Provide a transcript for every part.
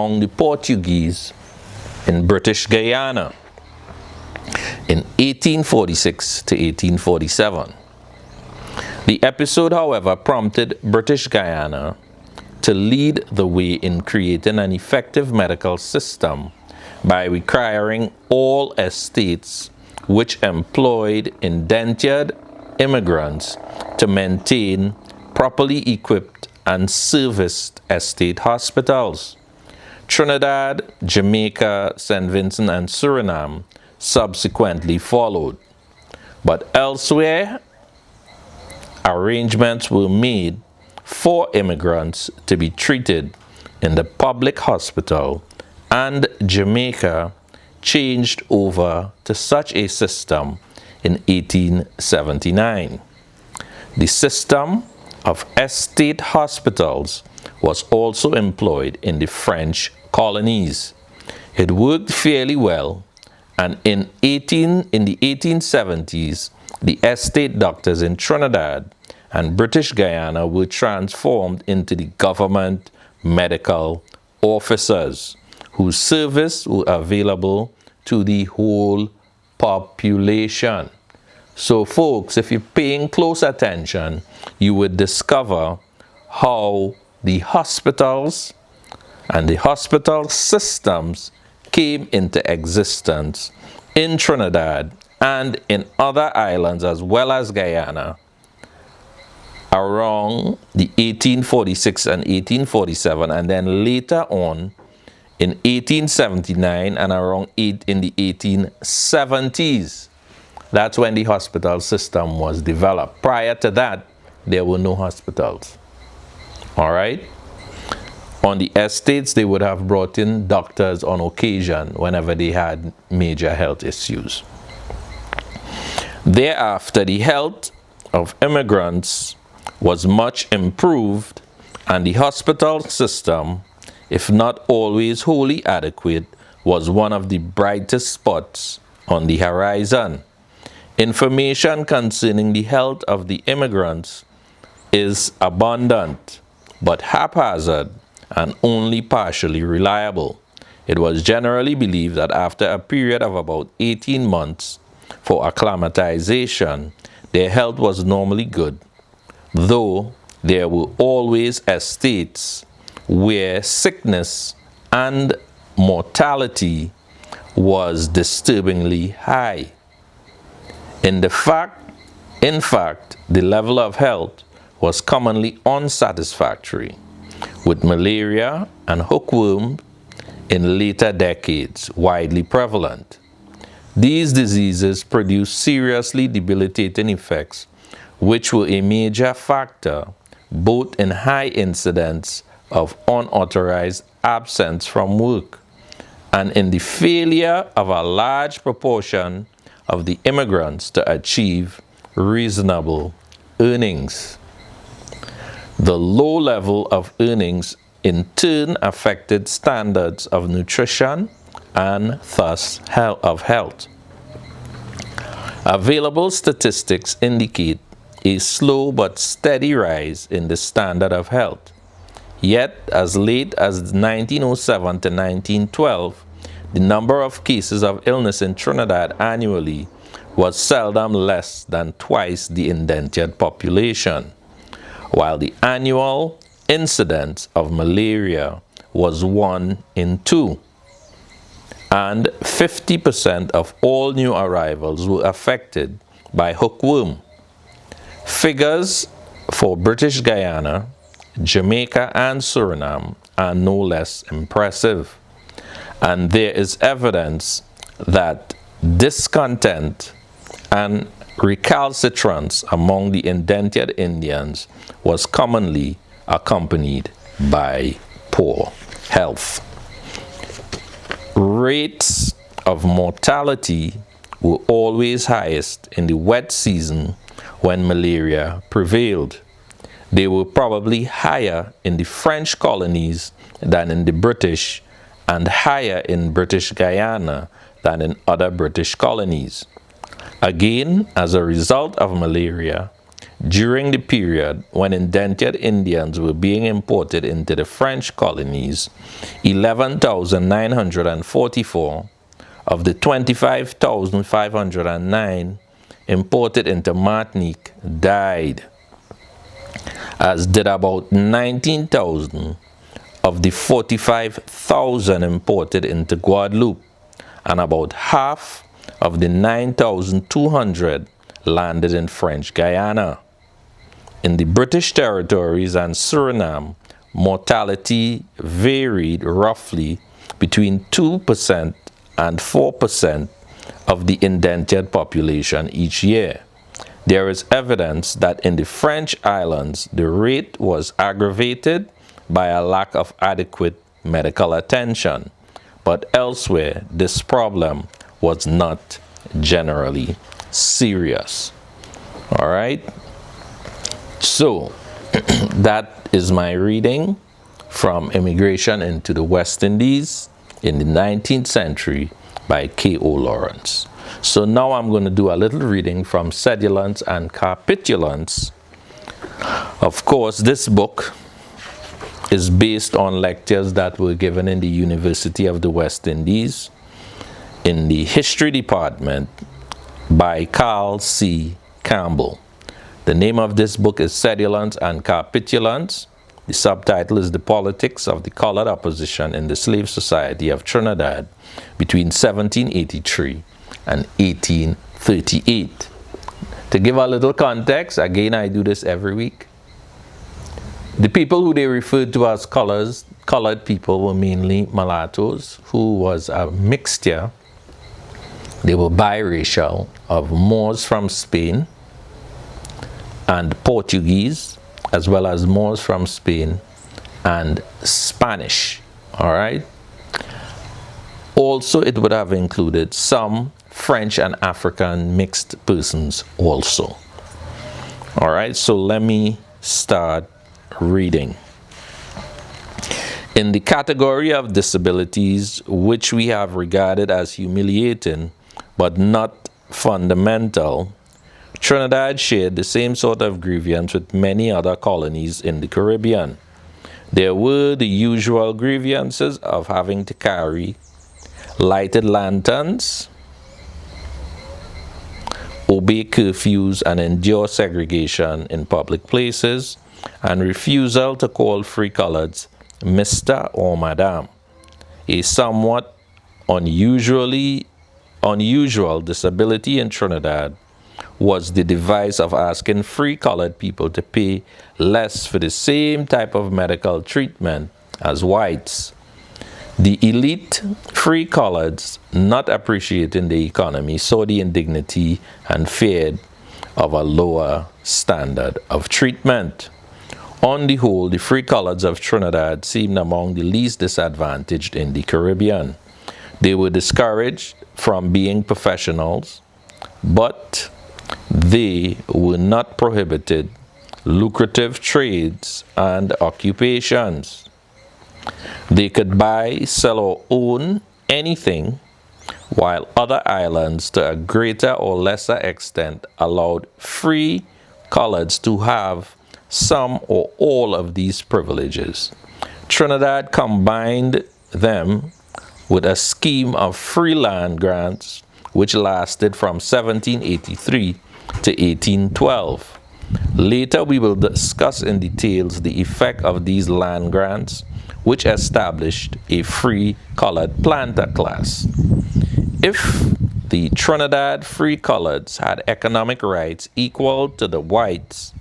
among the Portuguese in British Guyana in 1846 to 1847. The episode, however, prompted British Guyana to lead the way in creating an effective medical system by requiring all estates which employed indentured immigrants to maintain properly equipped and serviced estate hospitals. Trinidad, Jamaica, St. Vincent, and Suriname subsequently followed. But elsewhere, arrangements were made for immigrants to be treated in the public hospital, and Jamaica changed over to such a system in 1879. The system of estate hospitals was also employed in the French colonies. It worked fairly well, and in the 1870s, the estate doctors in Trinidad and British Guyana were transformed into the government medical officers, whose service were available to the whole population. So folks, if you're paying close attention, you would discover how the hospitals and the hospital systems came into existence in Trinidad and in other islands as well as Guyana around the 1846 and 1847, and then later on in 1879 and around in the 1870s. That's when the hospital system was developed. Prior to that, there were no hospitals. All right? On the estates, they would have brought in doctors on occasion whenever they had major health issues. Thereafter, the health of immigrants was much improved, and the hospital system, if not always wholly adequate, was one of the brightest spots on the horizon. Information concerning the health of the immigrants is abundant, but haphazard and only partially reliable. It was generally believed that after a period of about 18 months for acclimatization, their health was normally good, though there were always estates where sickness and mortality was disturbingly high. In fact, the level of health was commonly unsatisfactory, with malaria and hookworm in later decades widely prevalent. These diseases produced seriously debilitating effects, which were a major factor both in high incidence of unauthorized absence from work and in the failure of a large proportion of the immigrants to achieve reasonable earnings. The low level of earnings in turn affected standards of nutrition and thus of health. Available statistics indicate a slow but steady rise in the standard of health. Yet, as late as 1907 to 1912, the number of cases of illness in Trinidad annually was seldom less than twice the indentured population, while the annual incidence of malaria was 1 in 2, and 50% of all new arrivals were affected by hookworm. Figures for British Guyana, Jamaica, and Suriname are no less impressive, and there is evidence that discontent and recalcitrance among the indentured Indians was commonly accompanied by poor health. Rates of mortality were always highest in the wet season when malaria prevailed. They were probably higher in the French colonies than in the British, and higher in British Guyana than in other British colonies. Again, as a result of malaria, during the period when indentured Indians were being imported into the French colonies, 11,944 of the 25,509 imported into Martinique died, as did about 19,000 of the 45,000 imported into Guadeloupe, and about half of the 9,200 landed in French Guiana. In the British territories and Suriname, mortality varied roughly between 2% and 4% of the indentured population each year. There is evidence that in the French islands, the rate was aggravated by a lack of adequate medical attention, but elsewhere, this problem was not generally serious. All right? So, that is my reading from Immigration into the West Indies in the 19th century by K.O. Lawrence. So now I'm going to do a little reading from Cedulants and Capitulants. Of course, this book is based on lectures that were given in the University of the West Indies in the History Department by Carl C. Campbell. The name of this book is Cedulants and Capitulants. The subtitle is The Politics of the Colored Opposition in the Slave Society of Trinidad between 1783 and 1838. To give a little context, again, I do this every week. The people who they referred to as colored people were mainly mulattoes, who was a mixture. They were biracial of Moors from Spain and Portuguese, as well as Moors from Spain and Spanish. All right. Also, it would have included some French and African mixed persons also. All right, so let me start reading. In the category of disabilities, which we have regarded as humiliating but not fundamental, Trinidad shared the same sort of grievance with many other colonies in the Caribbean. There were the usual grievances of having to carry lighted lanterns, obey curfews and endure segregation in public places, and refusal to call free coloreds Mr. or Madam. A somewhat unusual disability in Trinidad was the device of asking free colored people to pay less for the same type of medical treatment as whites. The elite free coloreds, not appreciating the economy, saw the indignity and feared of a lower standard of treatment. On the whole, the free coloreds of Trinidad seemed among the least disadvantaged in the Caribbean. They were discouraged from being professionals, but they were not prohibited lucrative trades and occupations. They could buy, sell, or own anything, while other islands, to a greater or lesser extent, allowed free coloreds to have some or all of these privileges. Trinidad combined them with a scheme of free land grants which lasted from 1783 to 1812. Later we will discuss in details the effect of these land grants, which established a free colored planter class. If the Trinidad free coloreds had economic rights equal to the whites,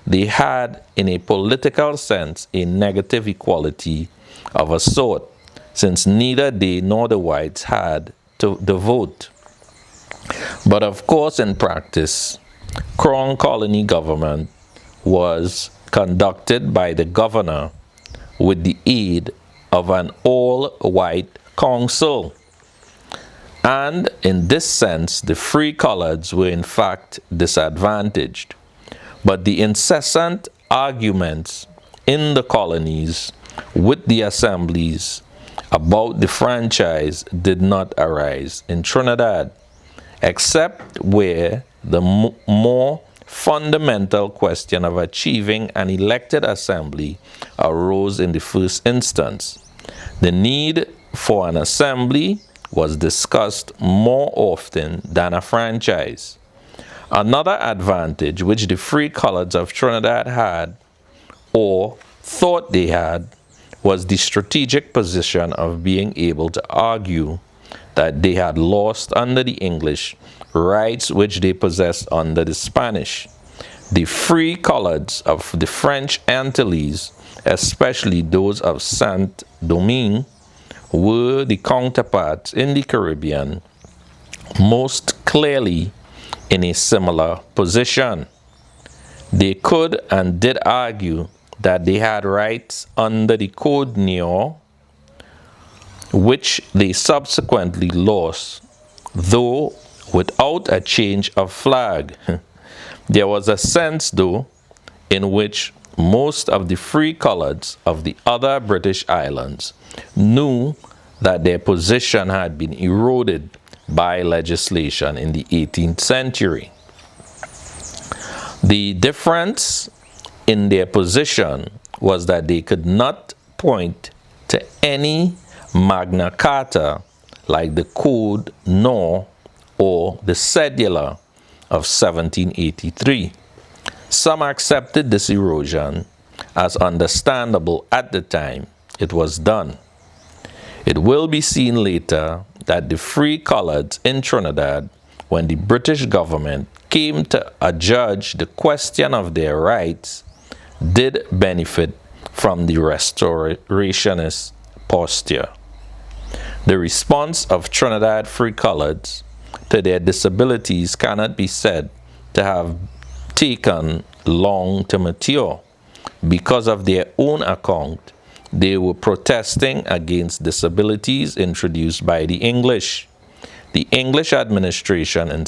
they had, in a political sense, a negative equality of a sort, since neither they nor the whites had the vote. But of course, in practice, Crown colony government was conducted by the governor with the aid of an all-white council. And in this sense, the free coloreds were in fact disadvantaged. But the incessant arguments in the colonies with the assemblies about the franchise did not arise in Trinidad, except where the more fundamental question of achieving an elected assembly arose in the first instance. The need for an assembly was discussed more often than a franchise. Another advantage which the free coloreds of Trinidad had, or thought they had, was the strategic position of being able to argue that they had lost under the English rights which they possessed under the Spanish. The free coloreds of the French Antilles, especially those of Saint-Domingue, were the counterparts in the Caribbean, most clearly in a similar position. They could and did argue that they had rights under the Colonial, which they subsequently lost, though without a change of flag. There was a sense, though, in which most of the free coloreds of the other British islands knew that their position had been eroded by legislation in the 18th century. The difference in their position was that they could not point to any Magna Carta like the Code Nor or the Cedula of 1783. Some accepted this erosion as understandable at the time it was done. It will be seen later that the free coloreds in Trinidad, when the British government came to adjudge the question of their rights, did benefit from the restorationist posture. The response of Trinidad free coloreds to their disabilities cannot be said to have taken long to mature. Because of their own account, they were protesting against disabilities introduced by the English. The English administration in